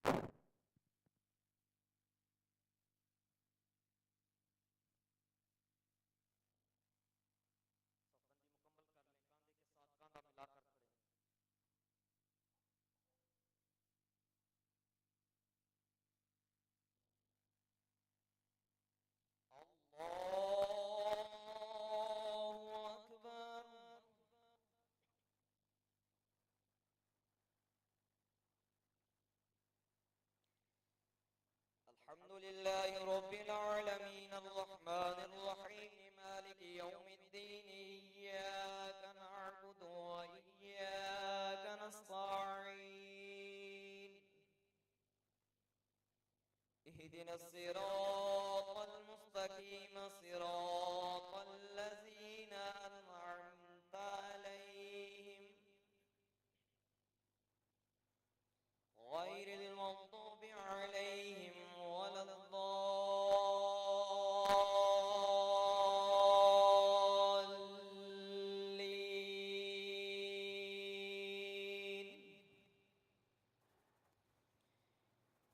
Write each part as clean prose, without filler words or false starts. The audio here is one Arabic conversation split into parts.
الحمد لله رب العالمين الرحمن الرحيم مالك يوم الدين إياك نعبد وإياك نستعين اهدنا الصراط المستقيم صراط الذين أنعمت عليهم غير المغضوب عليهم ولا الضالين.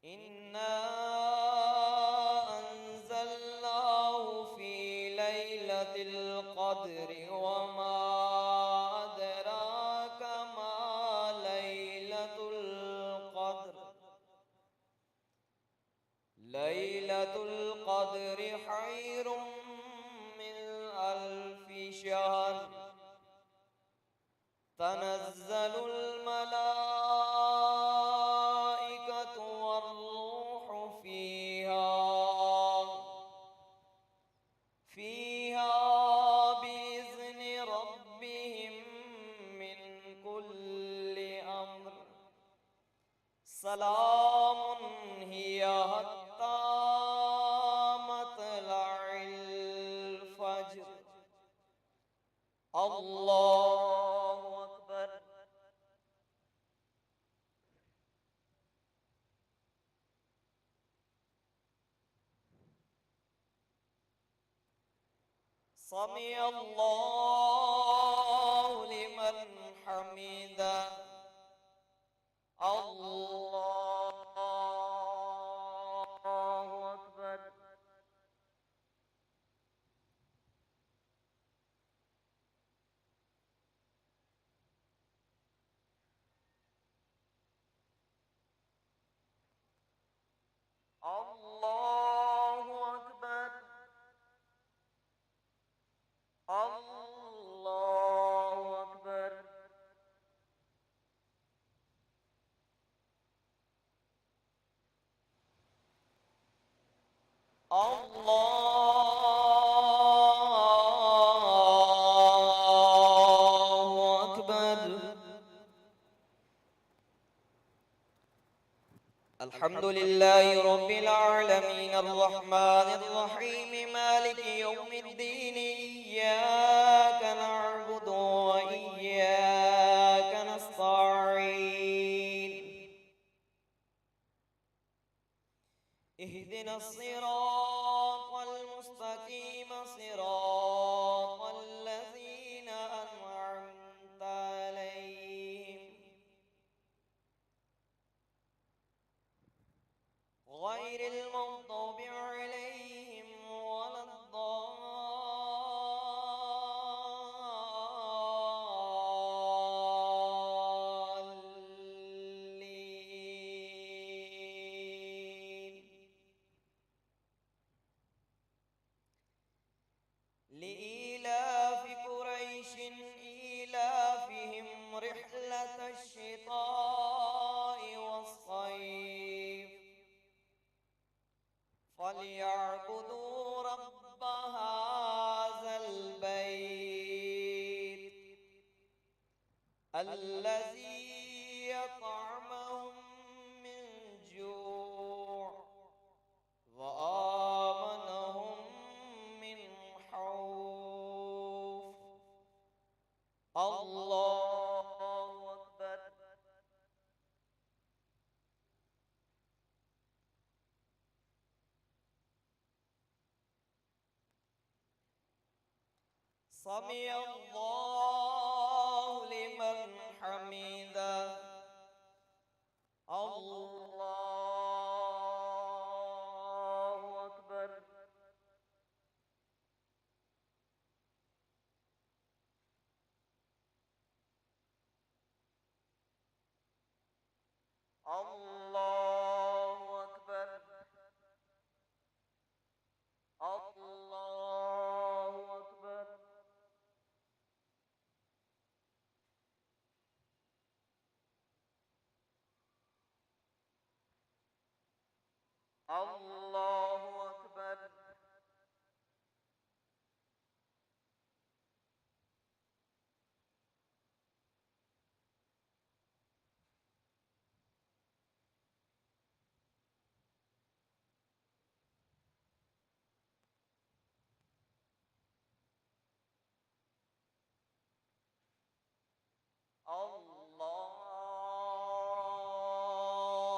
إنا أنزلناه في ليلة القدر وما أدراك ما ليلة القدر. ليلة القدر خير من 1000 شهر. تنزل الملائكة والروح فيها بإذن ربهم من كل أمر. سلام هي حتى مطلع الفجر. الله أكبر. سمع الله لمن حمده. الله أكبر. الله أكبر. الله أكبر. الله أكبر. الحمد لله رب العالمين الرحمن الرحيم مالك يوم الدين إياك نعبد وإياك نستعين اهدنا الصراط المستقيم صراط الذين أنعمت عليهم غير المغضوب عليهم ولا الضالين. لإيلاف قريش إيلافهم رحلة الشتاء والصيف فليعبدوا رب هذا البيت الذي يطعمهم من جوع وآمنهم من خوف. الله أكبر. سمع الله لمن حمده. الله अल्लाहु अकबर अल्लाहु अकबर अल्लाहु अकबर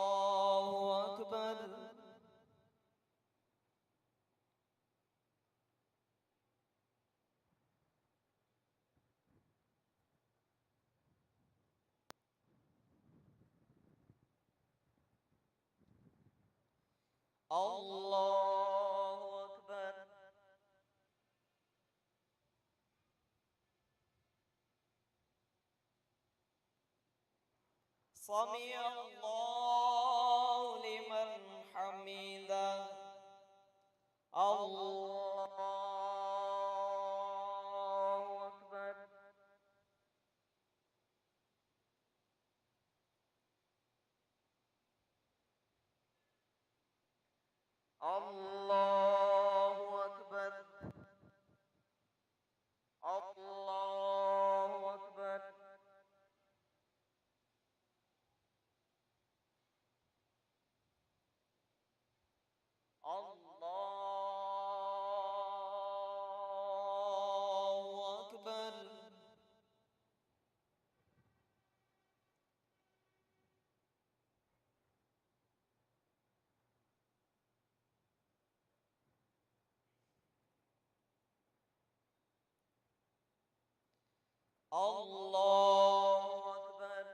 अल्लाहु अकबर अल्लाहु अकबर समी अल्लाहु लिमन हमीदा अल्लाहु अकबर अल्लाहु अकबर अल्लाहु अकबर अल्लाहु अकबर अल्लाहु अकबर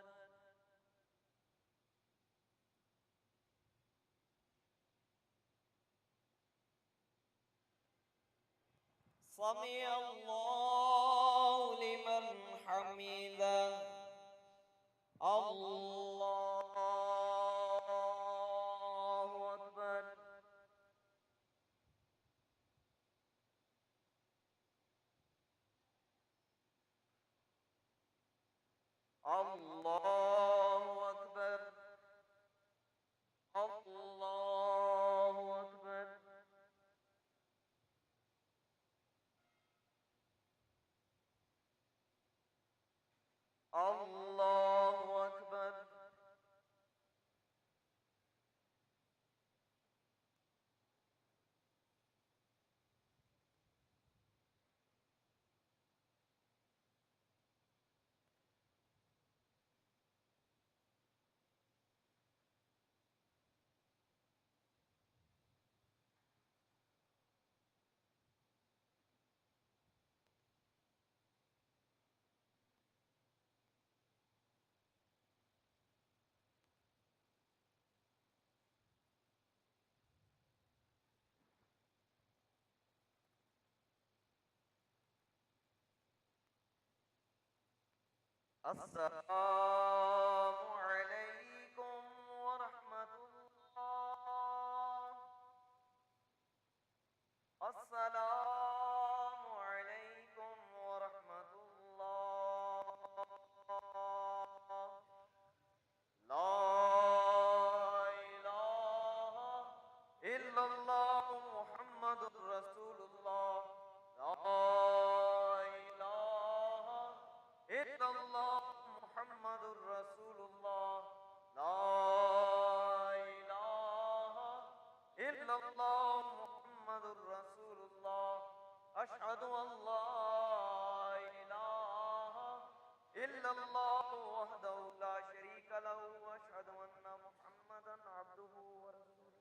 समी अल्लाहु लिमन हमीदा अल्लाहु अकबर अल्लाहु अकबर अल्लाहु अकबर अल्लाहु अकबर अस्सलामु अलैकुम व रहमतुल्लाह अस्सलामु अलैकुम व रहमतुल्लाह ला इलाहा इल्लल्लाह मुहम्मदुर रसूलुल्लाह ला इलाहा इल्लल्लाह मुहम्मदुर रसूलुल्लाह ला इलाहा इल्लल्लाह मुहम्मदुर रसूलुल्लाह अशहदु अल्ला इलाहा इल्लल्लाह वहदहु ला शरीका लहु व अशहदु अन्ना मुहम्मदन अब्दुहु व रसूलुहु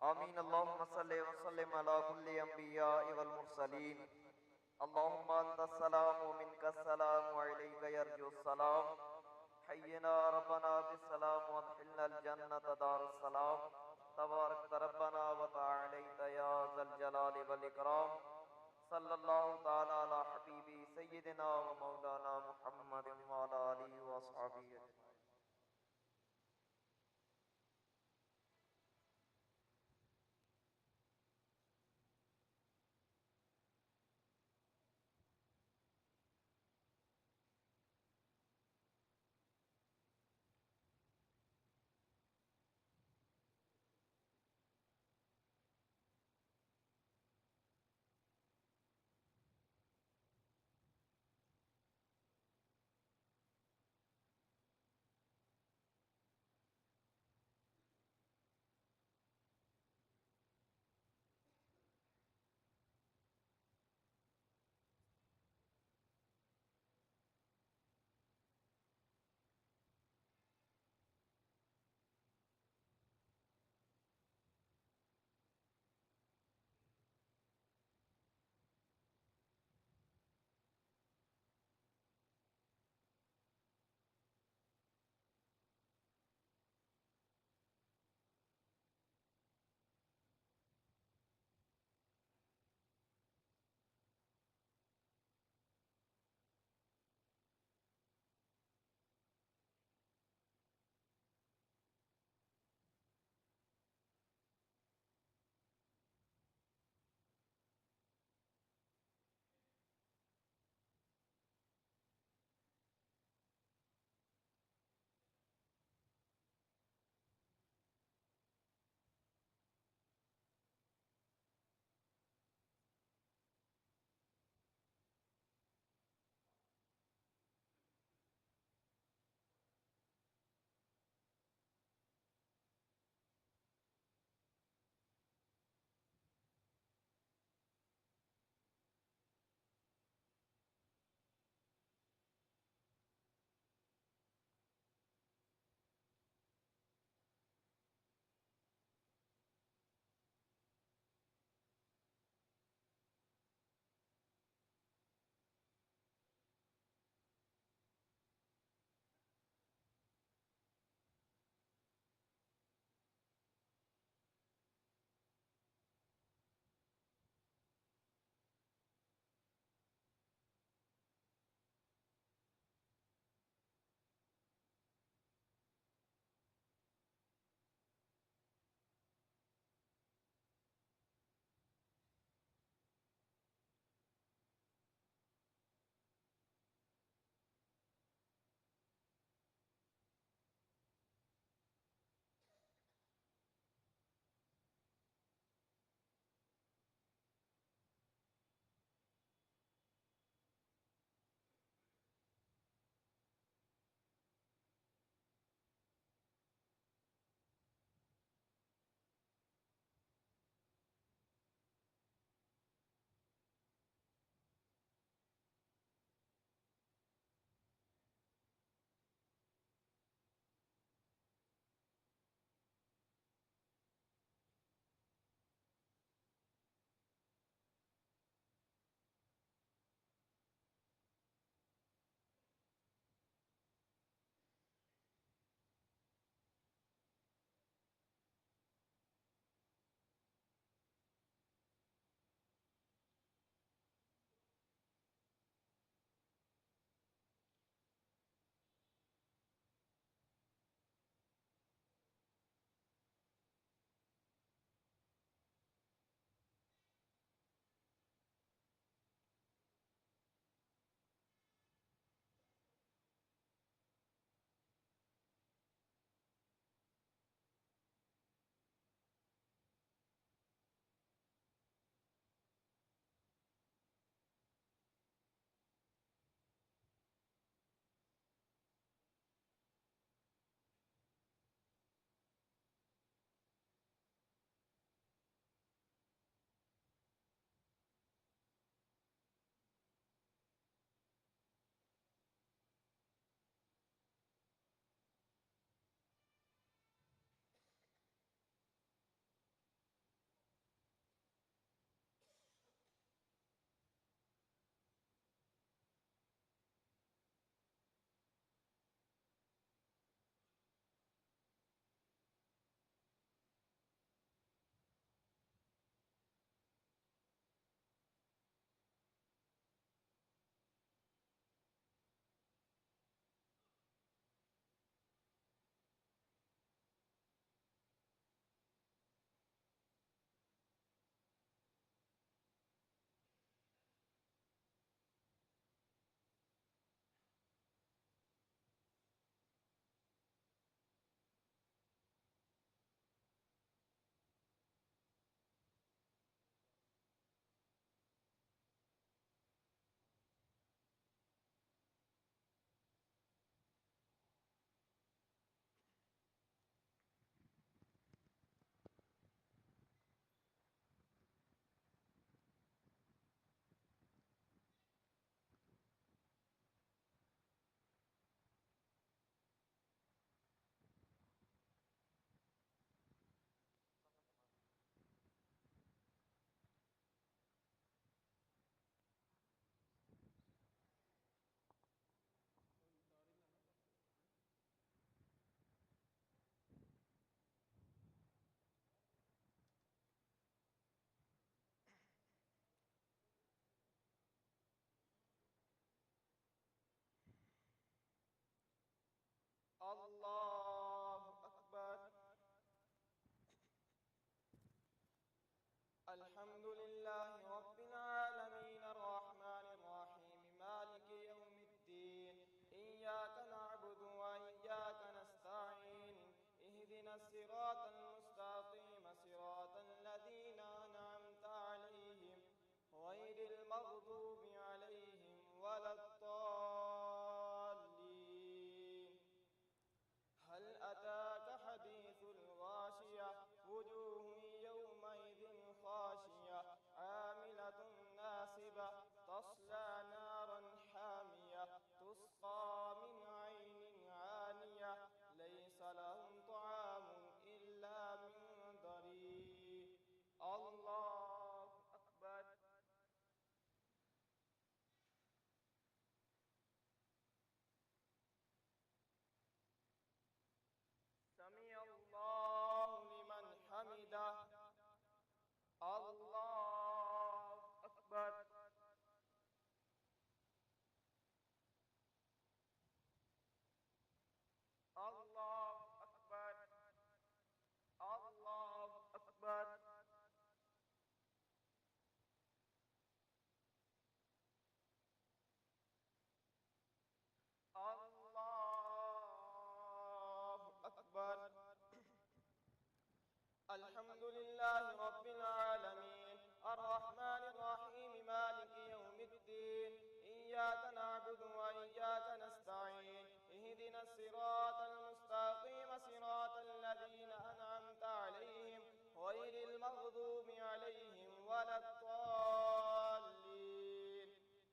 आमीन। अल्लाहुम्मा सल्लि व सल्लिम अला कुल्ली अंबिया वल मुरसलीन। अल्लाहुम्मा अंतस सलाम व मिनकस सलाम व अलैका यरजु सलाम। हय्यना रब्बना बिस सलाम व अदखिलना अल जन्नत दारुस सलाम। तबारक रब्बना व तआलैता या ज़ल जलाली वल इकराम। सल्लल्लाहु ताला अला हबीबी सय्यिदिना व मौलाना मुहम्मद व अला आलिहि व अस्हाबिहि अजमईन। المغضوب عليهم ولا الضالين. هل أتاك حديث الغاشية وجوه يومئذ خاشية عاملة ناصبة تصلى نارا حامية تسقى من عين عانية ليس لهم طعام إلا من ضريع. الله أكبر. سمع الله لمن حمده. الله أكبر. الله أكبر. الله أكبر. الله أكبر. الحمد لله رب العالمين الرحمن الرحيم مالك يوم الدين إياك نعبد وإياك نستعين اهدنا الصراط المستقيم صراط الذين أنعمت عليهم غير المغضوب عليهم ولا الضالين.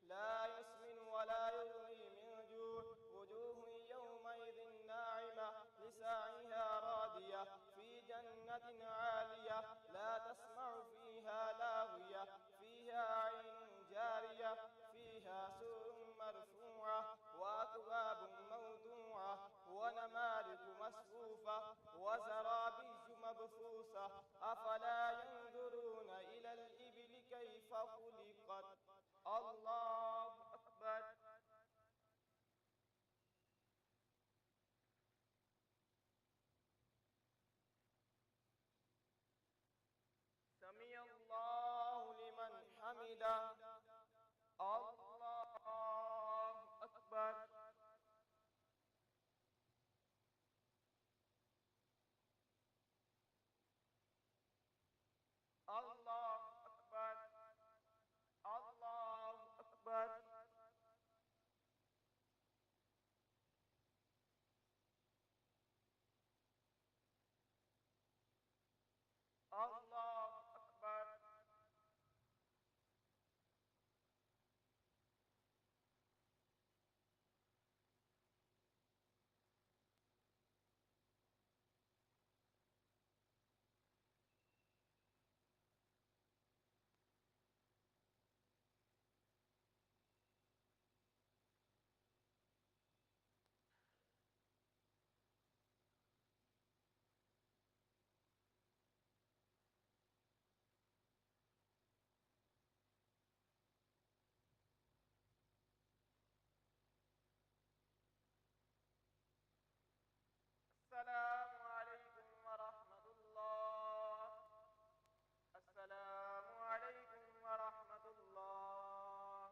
لا يسمن ولا يغني من جوع وجوه يومئذ ناعمة لسعيها راضية في جنة عالية لا تسمع فيها لاغية فيها عين جارية فيها سور مرفوعة وأكواب موضوعة ونمارق مصفوفة وزرابي مبثوثة أفلا ينظرون إلى الإبل كيف خلقت. الله أكبر. سمع الله لمن حمده. الله أكبر. الله أكبر. الله أكبر. الله أكبر. السلام عليكم ورحمة الله. السلام عليكم ورحمة الله.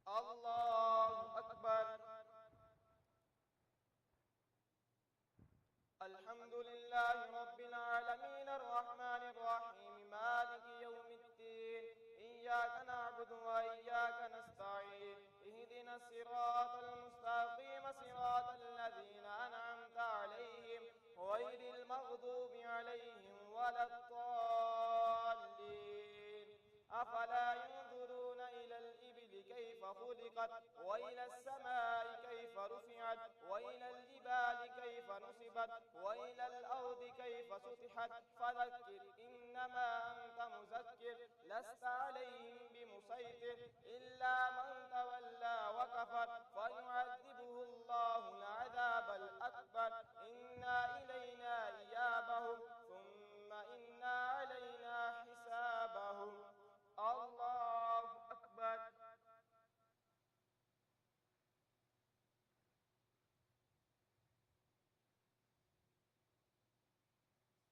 الله أكبر. الحمد لله رب العالمين الرحمن الرحيم مالك يوم الدين إياك نعبد وإياك نستعين اهدنا الصراط المستقيم صراط الذين أنعمت عليهم غير المغضوب عليهم ولا الضالين. أفلا ينظرون إلى الإبل كيف خلقت وإلى السماء كيف رفعت وإلى الجبال كيف نصبت وإلى الأرض كيف سطحت فذكر إنما أنت مذكر لست عليهم بمسيطر إلا من تولى وكفر فيعذبه الله العذاب الأكبر إنا إلينا إيابهم ثم إنا علينا حسابهم. الله أكبر.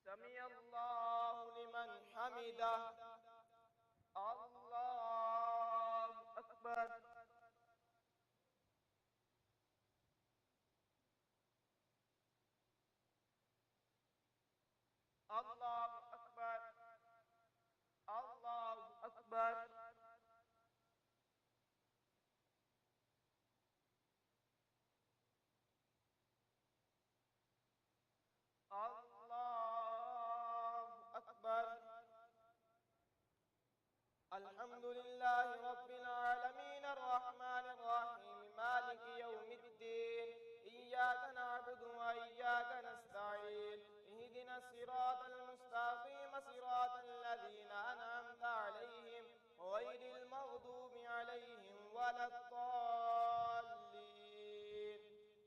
سمع الله لمن حمده. الله أكبر. الحمد لله رب العالمين الرحمن الرحيم مالك يوم الدين إياك نعبد وإياك نستعين اهدنا الصراط المستقيم صراط الذين أنعمت عليهم غير المغضوب عليهم ولا الضالين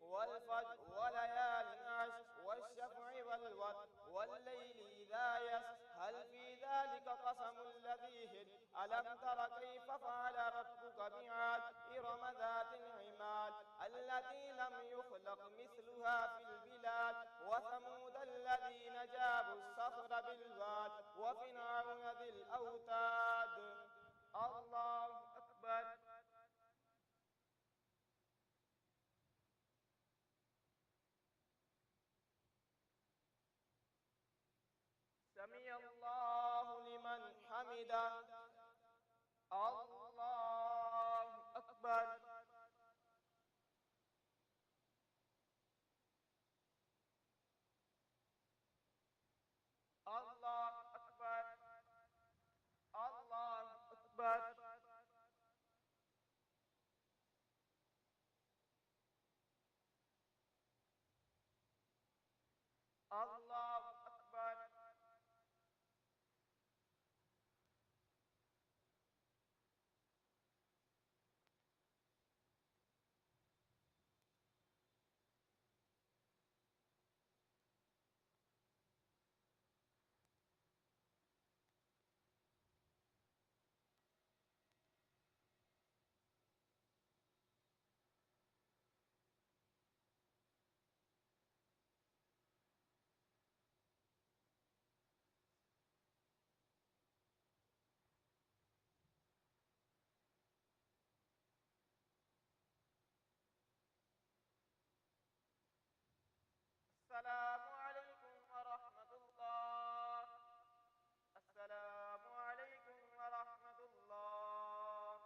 والفجر وليال عشر والشفع والوتر والليل إذا يسر هل في ذلك قسم الذي هد ألم تر كيف فعل ربك بعاد إرم ذات العماد التي لم يخلق مثلها في البلاد وثمود الذين جابوا الصخر بالواد وفرعون ذي الأوتاد. الله أكبر. سمع الله لمن حمده. الله أكبر. الله أكبر. الله أكبر. الله أكبر. السلام عليكم ورحمة الله. السلام عليكم ورحمة الله.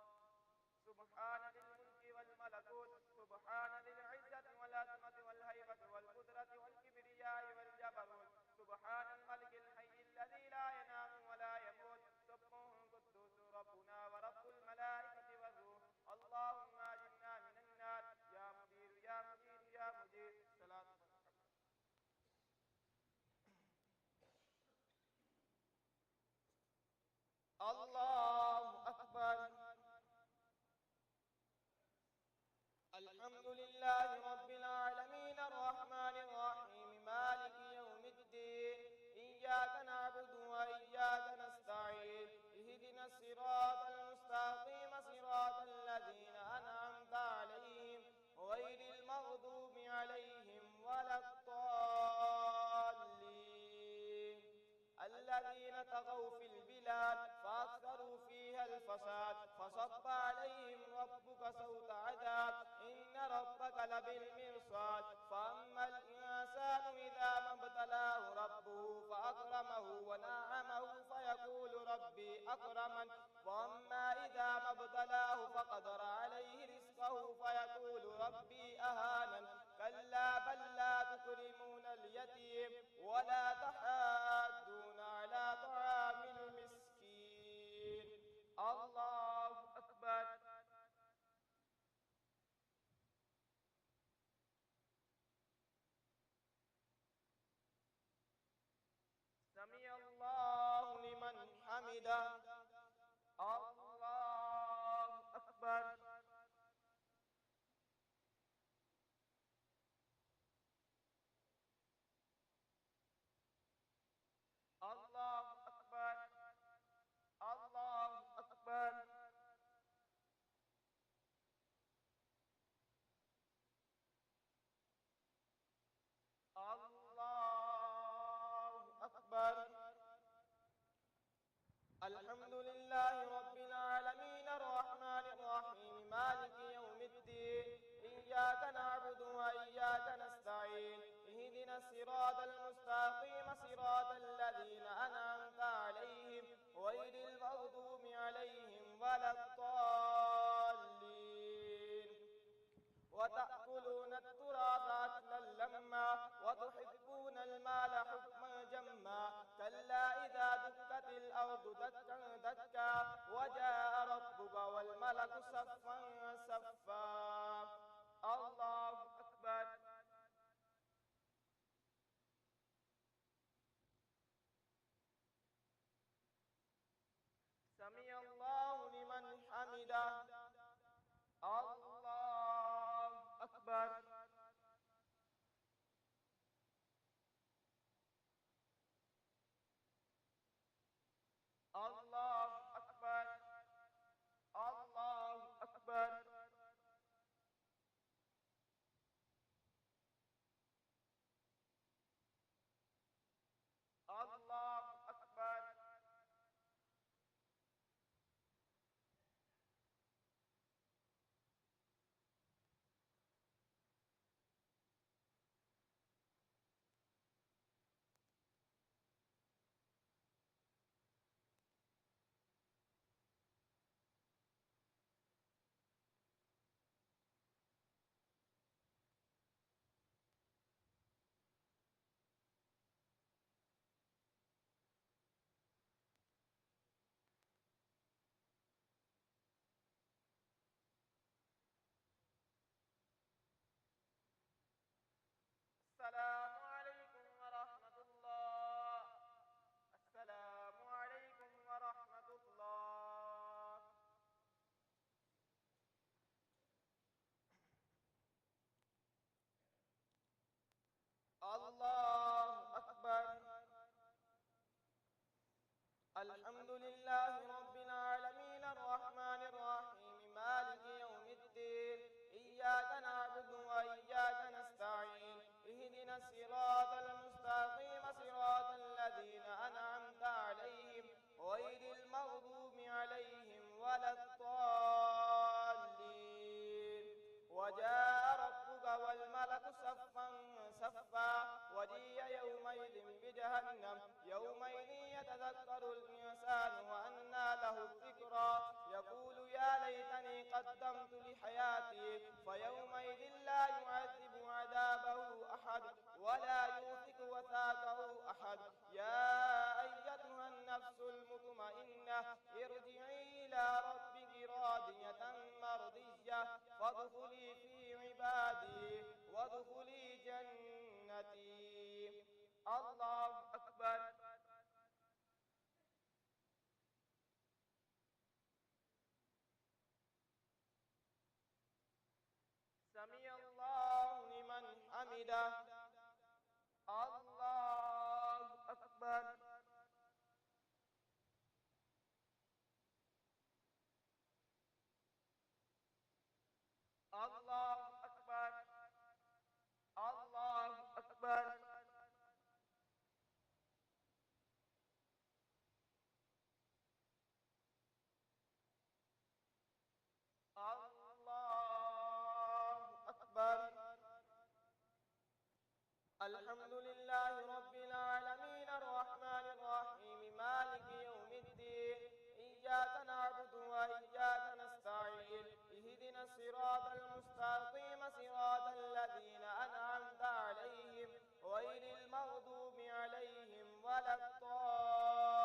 سبحان ذي الملك والملكوت سبحان ذي العزة والعظمة والهيبة والقدرة والكبرياء والجبروت سبحان الملك الحي الذي لا ينام ولا يموت سبحان قدوس ربنا ورب الملائكة والروح. اللهم أجرنا من النار يا مدير يا مدير يا مدير. صلاة الله أكبر. الحمد لله رب العالمين الرحمن الرحيم مالك يوم الدين إياك نعبد وإياك نستعين اهدنا الصراط المستقيم صراط الذين أنعمت عليهم غير المغضوب عليهم ولا الضالين الذين طغوا في البلاد فأكثروا فيها الفساد فصب عليهم ربك سوط عذاب إن ربك لبالمرصاد. فأما الإنسان إذا ما ابتلاه ربه فأكرمه ونعمه فيقول ربي أكرمن وأما إذا ما ابتلاه فقدر عليه رزقه فيقول ربي أهانن. كلا بل لا تكرمون اليتيم ولا تحاضون على طعام المسكين. الله أكبر. سمع الله لمن حمده. الله أكبر. الله أكبر. الله أكبر. الله أكبر. الحمد لله رب العالمين الرحمن الرحيم مالك يوم الدين إياك نعبد وإياك نستعين اهدنا الصراط المستقيم صراط الذين أنعمت عليهم غير المغضوب عليهم ولا الضالين. وتأكلون التراث أكلا لما وتحبون المال حبا جما كلا إذا دكت الأرض دكا دكا وجاء والملك صفا صفا الله أكبر. سمع الله لمن حمده. الله أكبر. الله أكبر. الله أكبر. الله أكبر. السلام عليكم ورحمة الله. السلام عليكم ورحمة الله. الله أكبر. الحمد لله رب العالمين الرحمن الرحيم مالك يوم الدين. إياك نعبد وإياك نستعين. اهدنا الصراط المستقيم صراط الذين أنعمت عليهم غير المغضوب عليهم ولا الضالين. وجاء ربك والملك صفا صفا وجيء يومئذ بجهنم يومئذ يتذكر الإنسان وأنى له الذكرى يقول يا ليتني قدمت لحياتي فيومئذ لا يعذب عذابه أحد ولا يوثق وثاقه أحد. يا أيتها النفس المطمئنة ارجعي إلى ربك راضية مرضية فادخلي في عبادي وادخلي جنتي. الله أكبر. سمع الله لمن حمده. الله أكبر. الله أكبر. الله أكبر. الله أكبر. الحمد لله رب العالمين الرحمن الرحيم مالك يوم الدين. إياك نعبد وإياك نستعين. اهدنا الصراط المستقيم صراط الذين أنعمت عليهم غير المغضوب عليهم ولا الضالين.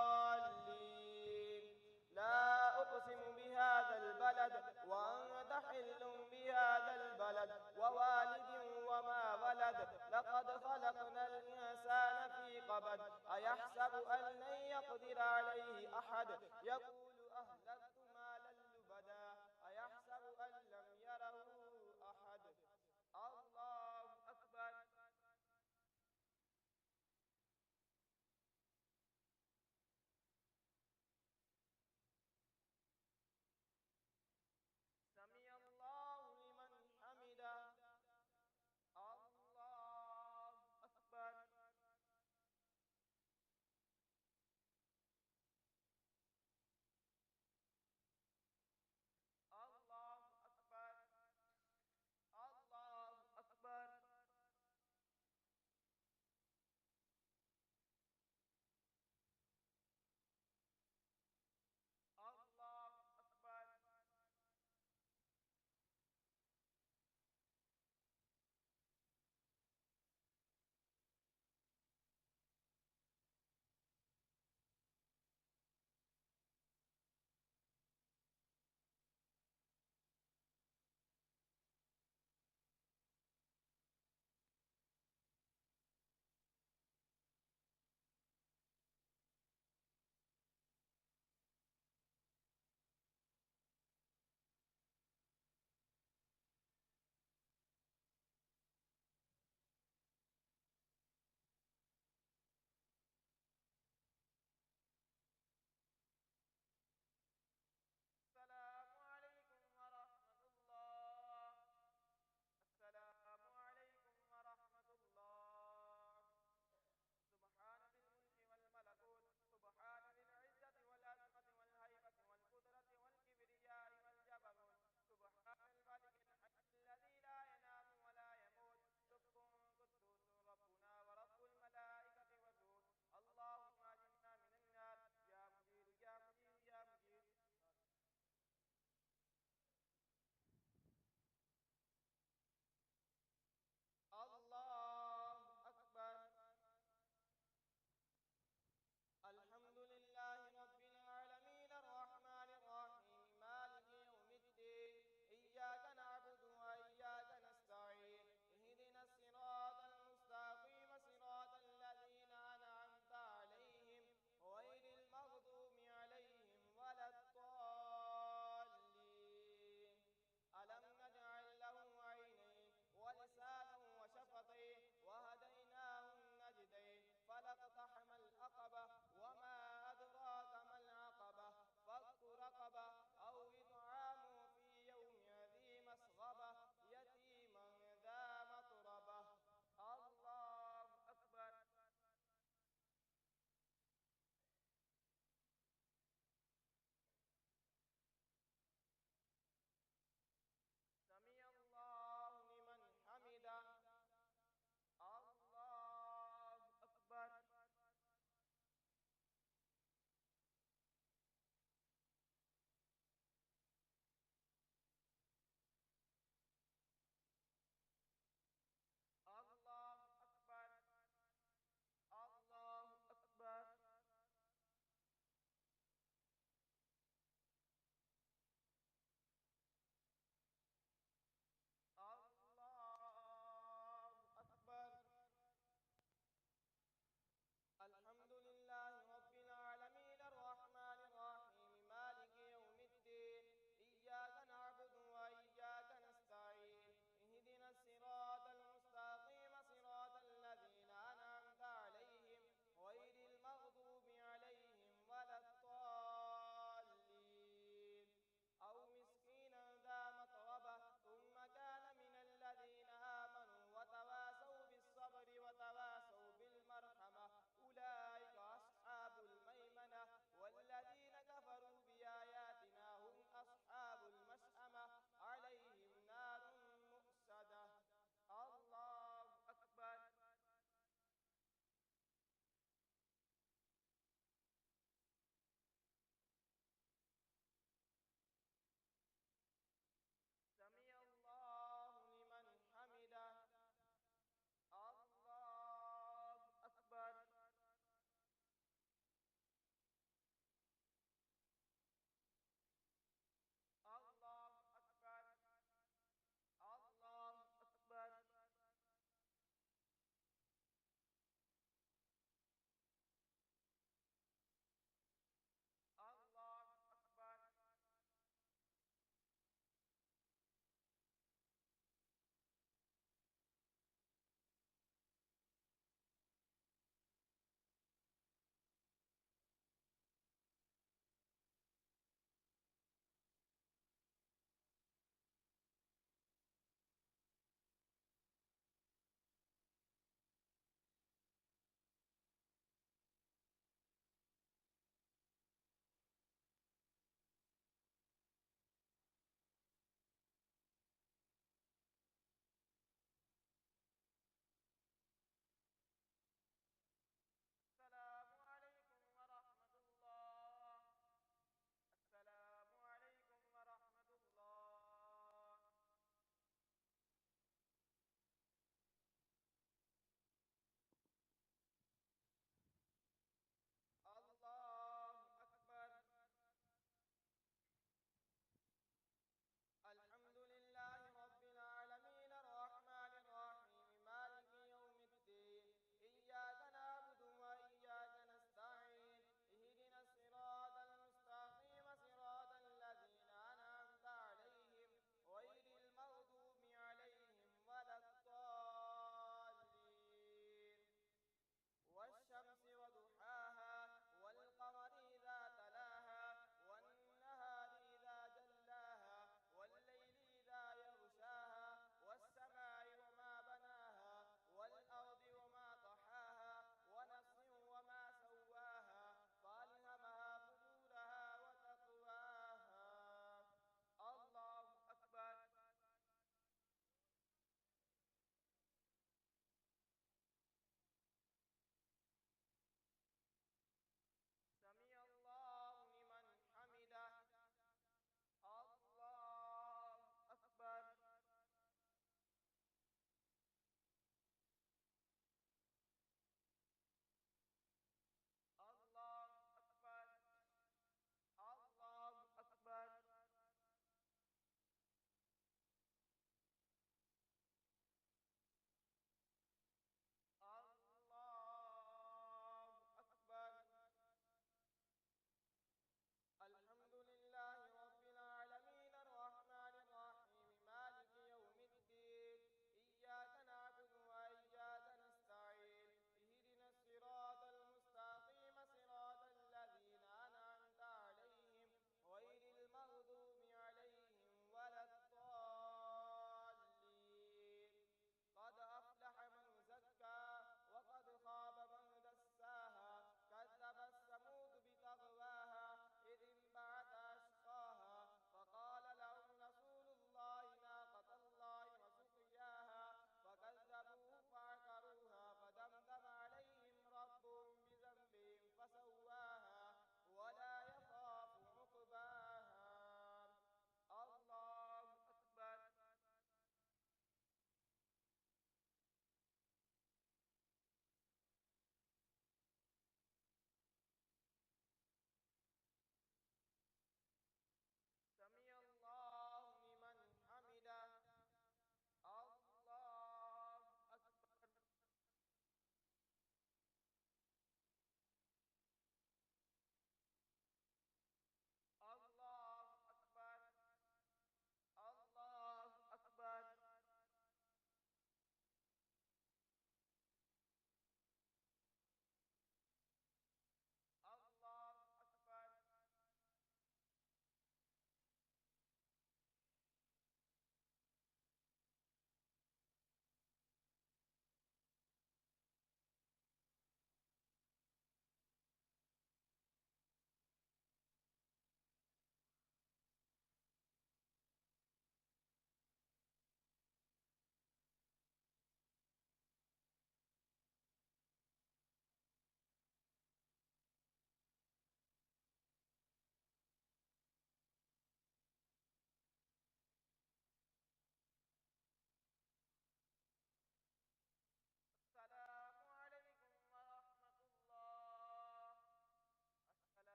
لا أقسم بهذا البلد وأنت حل بهذا البلد ووالد وما ولد. لقد خلقنا الإنسان في كبد. أيحسب أن لن يقدر عليه أحد يقول أهلكت مالا لبدا. أيحسب أن لم يره أحد. الله أكبر. سمع الله لمن حمده. الله أكبر.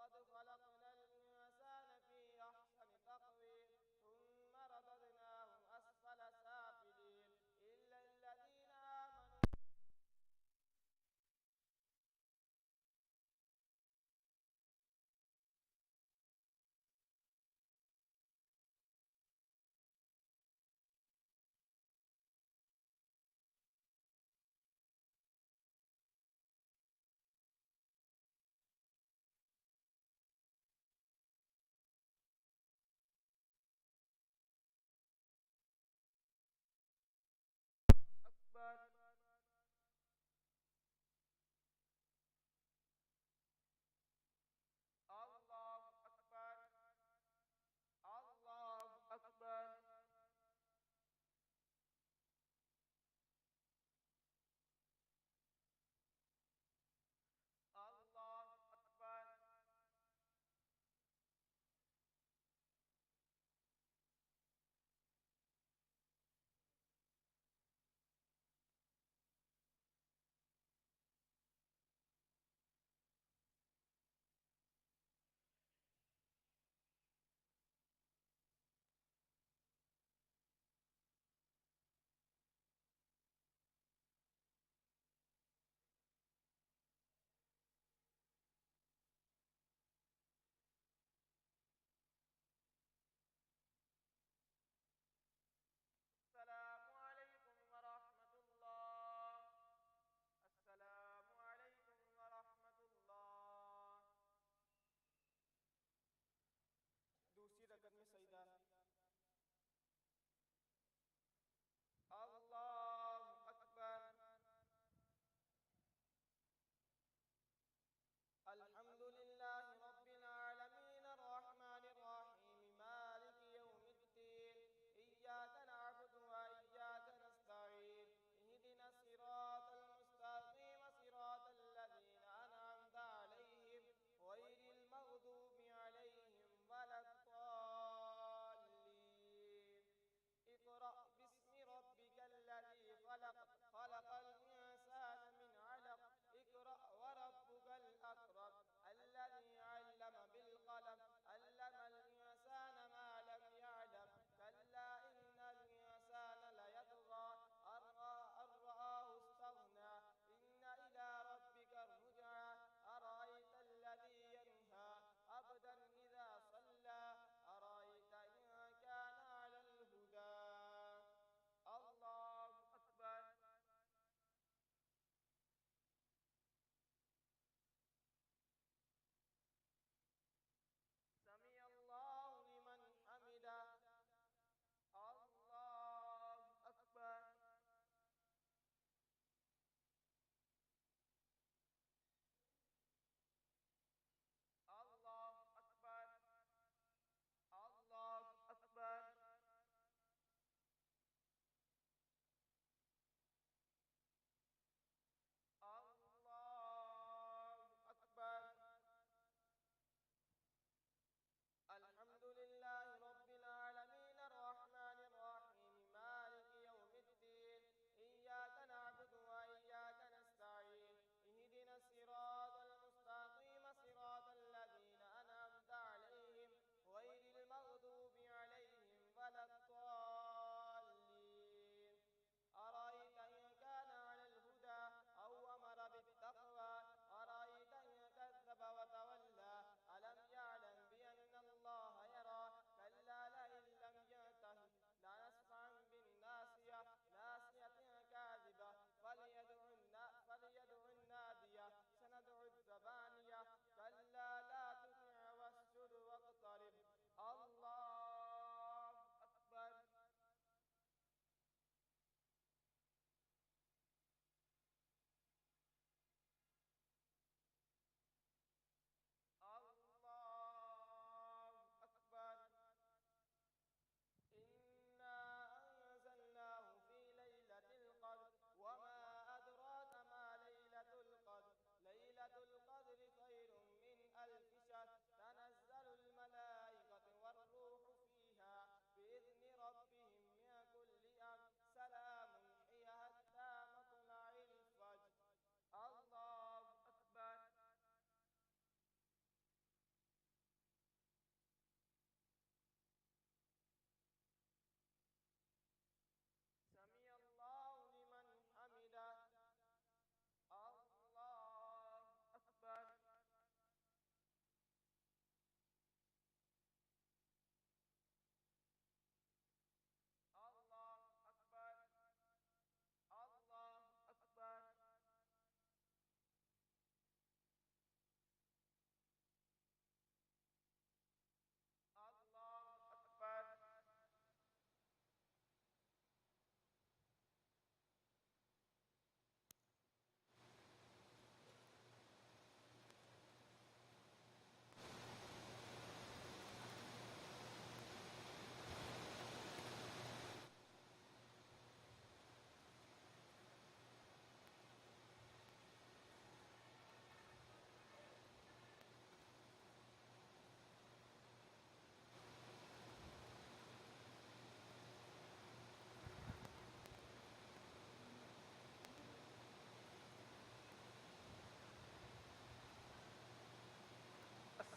لقد خلقنا الإنسان في أحسن تقويم ثم رددناه أسفل سافلين إلا الذين آمنوا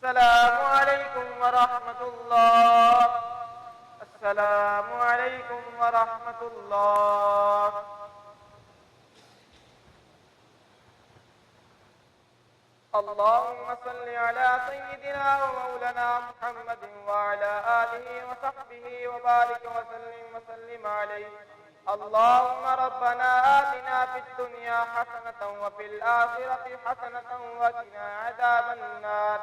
السلام عليكم ورحمة الله. السلام عليكم ورحمة الله. اللهم صل على سيدنا ومولانا محمد وعلى آله وصحبه وبارك وسلم عليه. اللهم ربنا آتنا في الدنيا حسنة وفي الآخرة حسنة وقنا عذاب النار.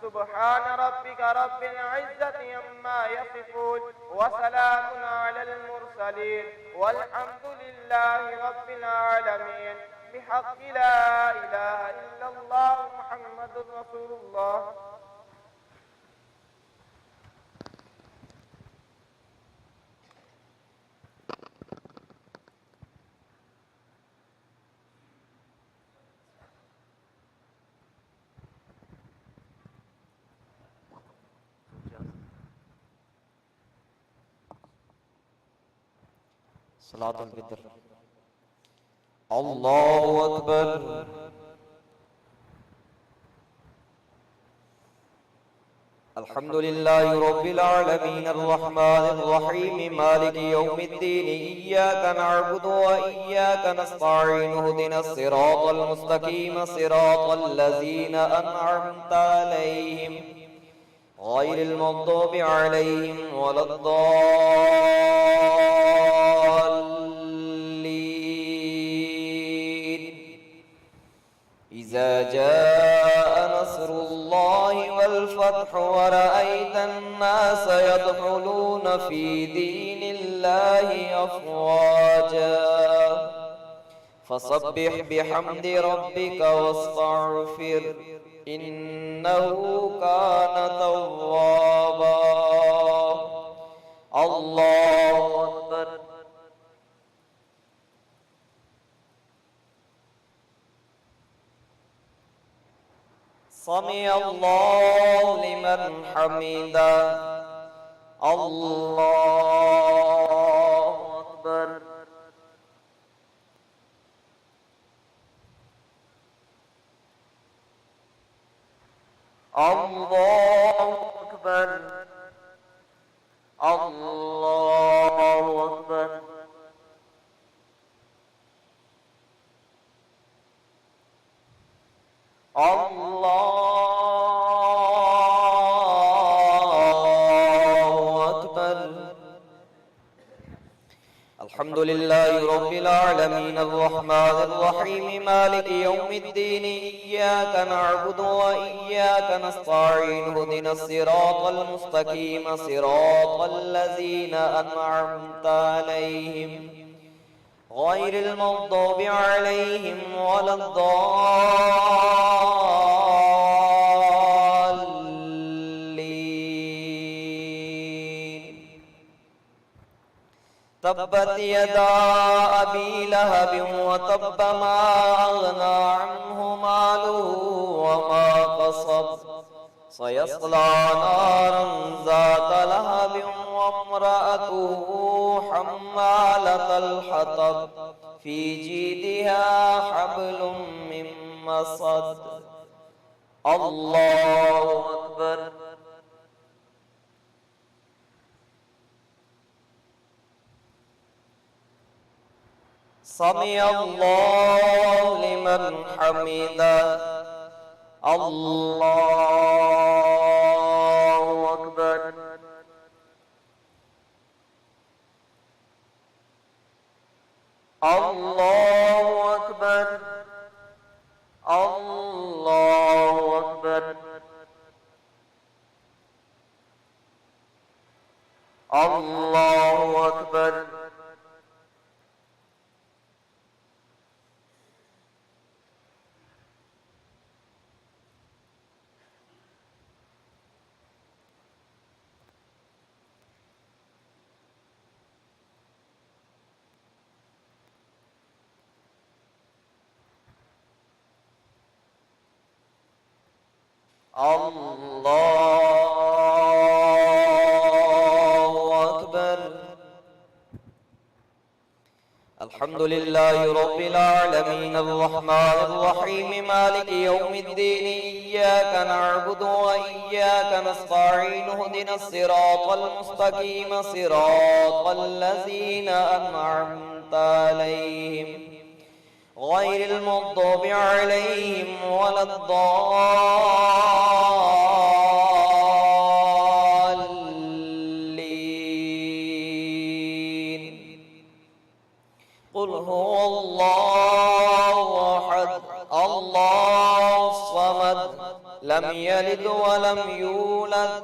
سبحان ربك رب العزة عما يصفون وسلام على المرسلين والحمد لله رب العالمين. بحق لا إله إلا الله محمد رسول الله. صلاة الفطر. الله أكبر. الحمد لله رب العالمين الرحمن الرحيم مالك يوم الدين. إياك نعبد وإياك نستعين. اهدنا الصراط المستقيم صراط الذين أنعمت عليهم غير المغضوب عليهم ولا الضالين. إذا جاء نصر الله والفتح ورأيت الناس يدخلون في دين الله أفواجا فسبح بحمد ربك واستغفر إنه كان توابا. الله أكبر. سمع الله لمن حمده. الله أكبر. الله أكبر. الله أكبر. الله أكبر. الحمد لله رب العالمين الرحمن الرحيم مالك يوم الدين. إياك نعبد وإياك نستعين. اهدنا الصراط المستقيم صراط الذين أنعمت عليهم غير المغضوب عليهم ولا الضالين. تبت يدا أبي لهب وتب ما أغنى عنه ماله وما قصب سيصلى نارا ذات لهب وامرأته حمالة الحطب في جيدها حبل من مسد. الله أكبر. سمع الله لمن حمده. الله أكبر. الله أكبر. الله أكبر. الله أكبر. الله أكبر. الحمد لله رب العالمين الرحمن الرحيم مالك يوم الدين إياك نعبد وإياك نستعين اهدنا الصراط المستقيم صراط الذين أنعمت عليهم غير المغضوب عليهم ولا الضالين قل هو الله أحد الله الصمد لم يلد ولم يولد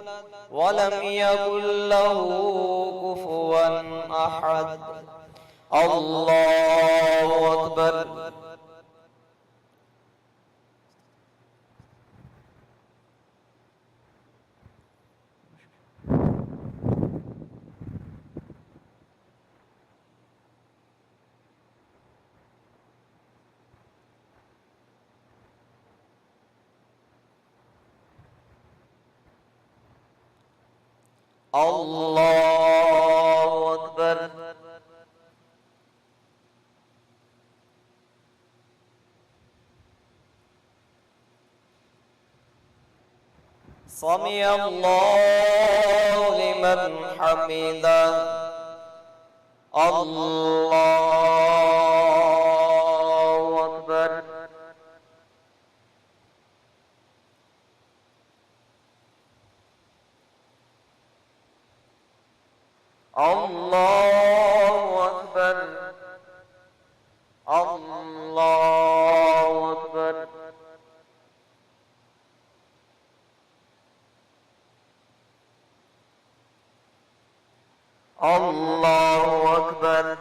ولم يكن له كفوا أحد الله أكبر الله أكبر سمع الله لمن حمده الله أكبر الله أكبر الله أكبر الله أكبر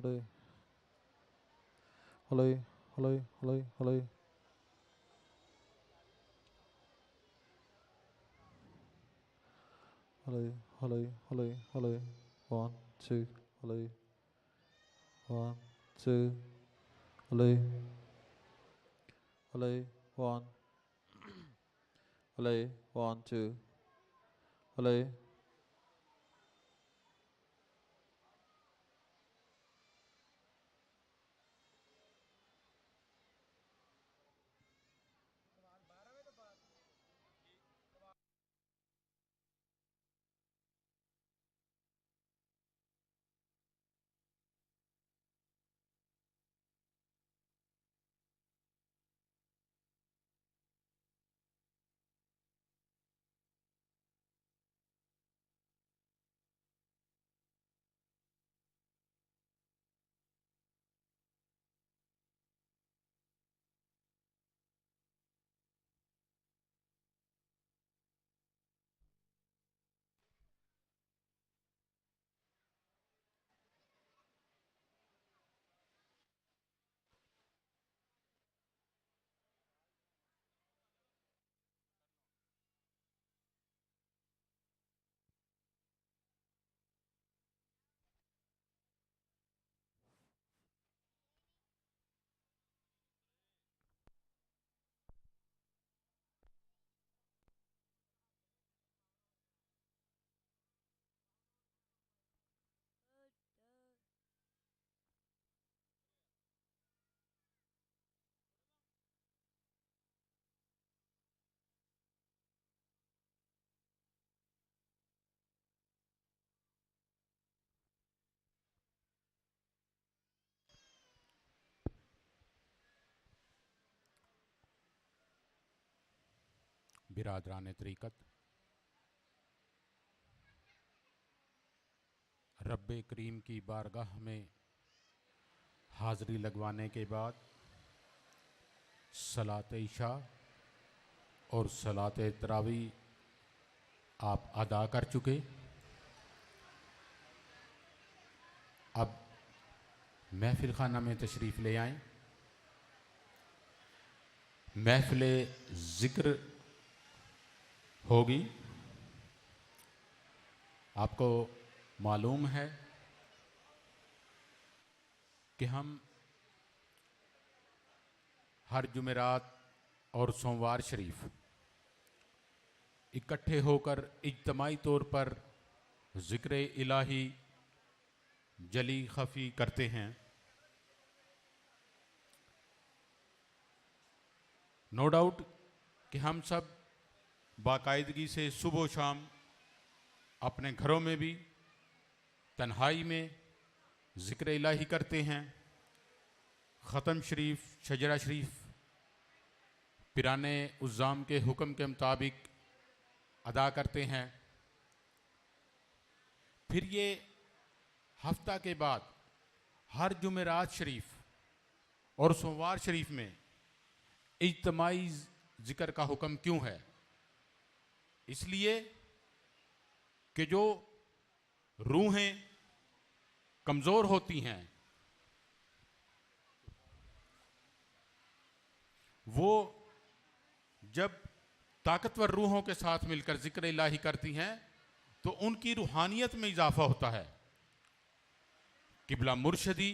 Hello, hello, hello, hello, hello. Hello, hello, hello, hello. 1, 2, hello. 1, 2, hello. Hello, 1. Hello, 1, 2. Hello. बिरादरान तरीक़त, रब्बे करीम की बारगाह में हाज़री लगवाने के बाद सलात इशा और सलात तरावी आप अदा कर चुके। अब महफिल खाना में तशरीफ़ ले आएं। महफिल ज़िक्र होगी। आपको मालूम है कि हम हर जुमेरात और सोमवार शरीफ इकट्ठे होकर इज्तमाई तौर पर ज़िक्र इलाही जली खफी करते हैं। नो डाउट कि हम सब बाकायदगी से सुबह शाम अपने घरों में भी तन्हाई में ज़िक्र इलाही करते हैं। ख़त्म शरीफ, शजरा शरीफ पिराने उज़्ज़ाम के हुक्म के मुताबिक अदा करते हैं। फिर ये हफ्ता के बाद हर जुमेरात शरीफ और सोमवार शरीफ में इज्तमाई ज़िक्र का हुक्म क्यों है? इसलिए कि जो रूहें कमज़ोर होती हैं वो जब ताकतवर रूहों के साथ मिलकर ज़िक्र इलाही करती हैं तो उनकी रूहानियत में इजाफा होता है। किबला मुर्शदी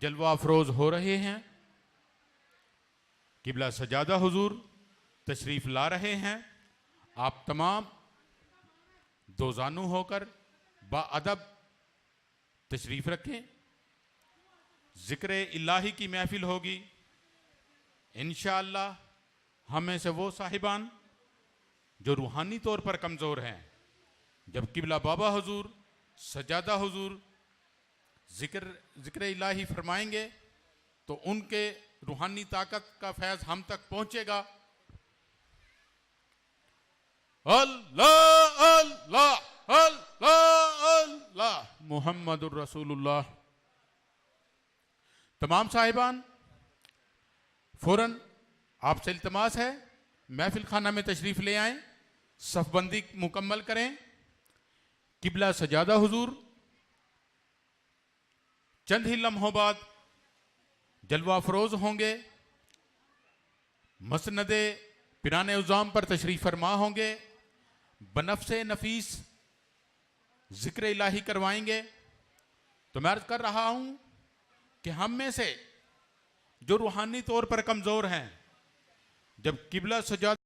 जलवा अफरोज हो रहे हैं। किबला सजादा हुजूर तशरीफ़ ला रहे हैं। आप तमाम दोजानू होकर बाअदब तशरीफ़ रखें। ज़िक्र इलाही की महफिल होगी। इंशाअल्लाह हमें से वो साहिबान जो रूहानी तौर पर कमज़ोर हैं, जब किबला बाबा हुजूर, सजादा हुजूर ज़िक्र इलाही फरमाएंगे तो उनके रूहानी ताकत का फैज़ हम तक पहुंचेगा। अल्लाह अल्लाह अल्लाह अल्लाह मुहम्मदुर रसूलुल्लाह। तमाम साहिबान फौरन आपसे इल्तमास है महफिल खाना में तशरीफ़ ले आएं, सफ़बंदी मुकम्मल करें। किबला सजादा हुजूर चंद ही लम्हों बाद जलवा अफरोज होंगे। मसनदे पिराने उज़्ज़ाम पर तशरीफ़ फरमा होंगे। बनफ़्से नफीस ज़िक्र इलाही करवाएंगे। तो मैं अर्ज़ कर रहा हूं कि हम में से जो रूहानी तौर पर कमज़ोर हैं, जब किबला सजादा